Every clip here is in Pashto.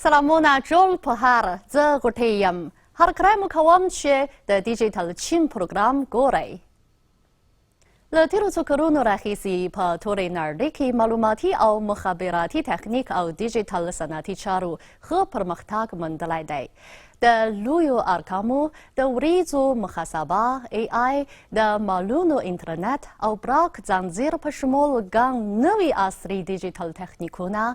سلامونه جول په هر زه غوټې یم هر کله مو کوم چې د ډیجیټل چین پروګرام ګورئ له تیرو څو کلونو راهیسې په ټولې نړۍ کې معلوماتي او مخابراتي تخنیک او ډیجیټل صنعتي چارو ښه پرمختګ موندلی دی د لویو ارقامو د وریځو محاسبه AI د مالونو انټرنیټ او براک ځنځیر په شمول ګڼ نوي عصري ډیجیټل تخنیکونه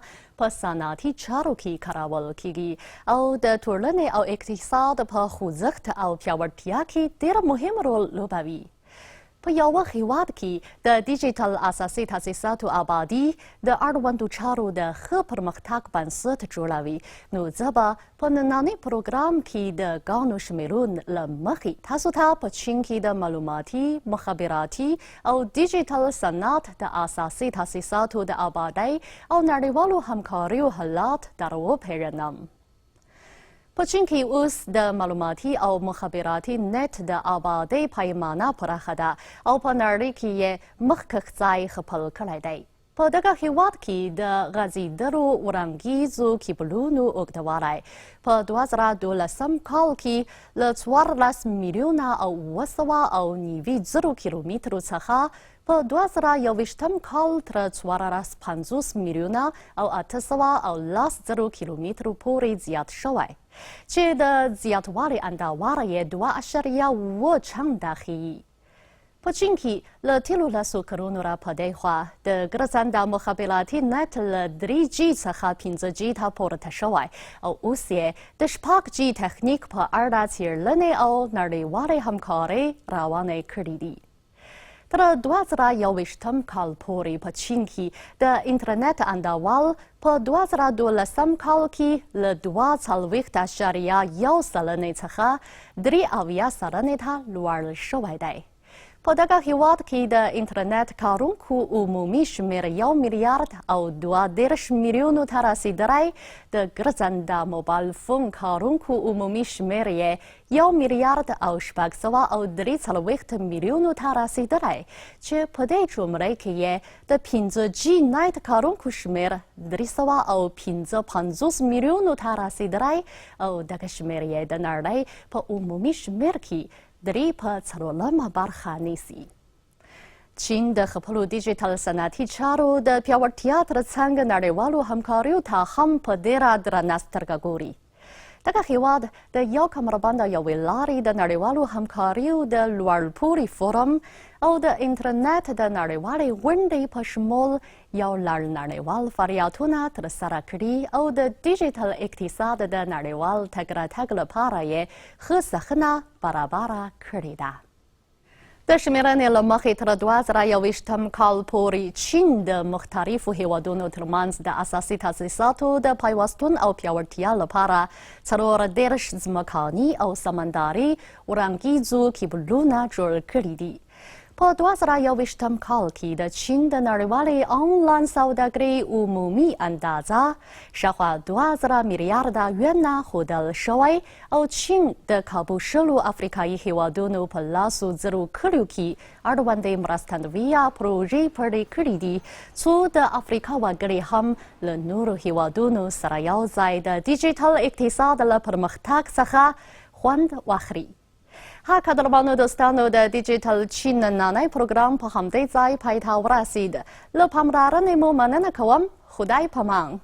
په صنعتي چارو کې کارول کیږي او د ټولنې او اقتصاد په خوځښت او پیاوړتیا کې ډېر مهم رول لوبوي په یوه هیواد کې د ډیجیټل اساسي تاسیساتو آبادي د اړوندو چارو د ښه پرمختګ بنسټ جوړوي نو زه به په ننني پروګرام کې د ګڼو شمیرون له مخې تاسو ته په چین کې د معلوماتي مخابراتي او ډیجیټل صنعت د اساسي تاسیساتو د آبادۍ او نړیوالو همکاریو حالات در وپیژنم په چین کې اوس د معلوماتي او مخابراتي نت د آبادۍ پیمانه پراخه ده او په نړۍ کې یې مخکښ ځای خپل کړی دی په دغه هیواد کې د غځېدلو وړاندیزو کیبلونو اوږدوالی په 2012 کال کې له 14 میلیونه او 790 کیلومترو څخه په 2021 کال تر 450 میلیونه او 810 کیلومترو پورې زیات شوی چې د زیاتوالي اندازه یې 2.7 چنده ښیي په چین کې له تیرو لسو کلونو راپدې خوا د ګرځنده مخابراتي نت له 3G څخه 5G ته پورته شوی او اوس یې د 6G تخنیک په اړه څېړنې او نړیوالې همکارۍ روانې کړي دي تر 2021 کال پورې په چین کې د انټرنیټ انډول په 2012 کال کې له 2.1 سلنې څخه 3 سلنې ته لوړ شوی دی په دغه هیواد کې د انټرنیټ کارونکو عمومي شمېر 1 میلیارد او 32 میلیونو ته رسیدلی د ګرځنده موبایل فون کارونکو عمومي شمېر یې 1 میلیارد او 643 میلیونو ته رسیدلی چې په دې جمله کې یې د 5G نایت کارونکو شمېر 355 میلیونو ته رسیدلی او دغه شمېر یې د نړۍ په عمومي شمېر کې 3% برخه نیسي چین د خپلو ډیجیټل صنعتي چارو د پیاوړتیا ترڅنګ نړیوالو همکاریو ته هم په ډېره درنه سترګه ګوري دغه هیواد د یو کمربنده یوې لارې د نړیوالو همکاریو د لوړپوړي فورم او د انټرنیټ د نړیوالې غونډې په شمول یو لړ نړیوال فعالیتونه ترسره کړي او د ډیجیټل اقتصاد د نړیوال تګ راتګ لپاره یې ښه ساحه برابره کړې ده د شمیرنې له مخې تر 2021 کال پورې چین د مختلفو هیوادونو ترمنځ د اساسي تاسیساتو د پیوستون او پیاوړتیا لپاره 34 ځمکاني او سمندري وړاندیزو کیبلونه جوړ کړي دي په 2021 کال کې د چین د نړیوالې آنلاین سوداګرۍ عمومي اندازه شاوخوا 2000 میلیارده یوان ښودل شوی او چین د کابو شلو افریقایي هیوادونو په لاسو زرو کلیو کې اړوندې مرستندویه پروژې پیل کړي دي څو د افریقا وګړي هم له نورو هیوادونو سره یو ځای د ډیجیټل اقتصاد له پرمختګ څخه خوند واخلي ها قدرمنو دوستانو د ډیجیټل چین نننی پروګرام په همدې ځای پای ته ورسید له پاملرنې مو مننه کوم خدای پامان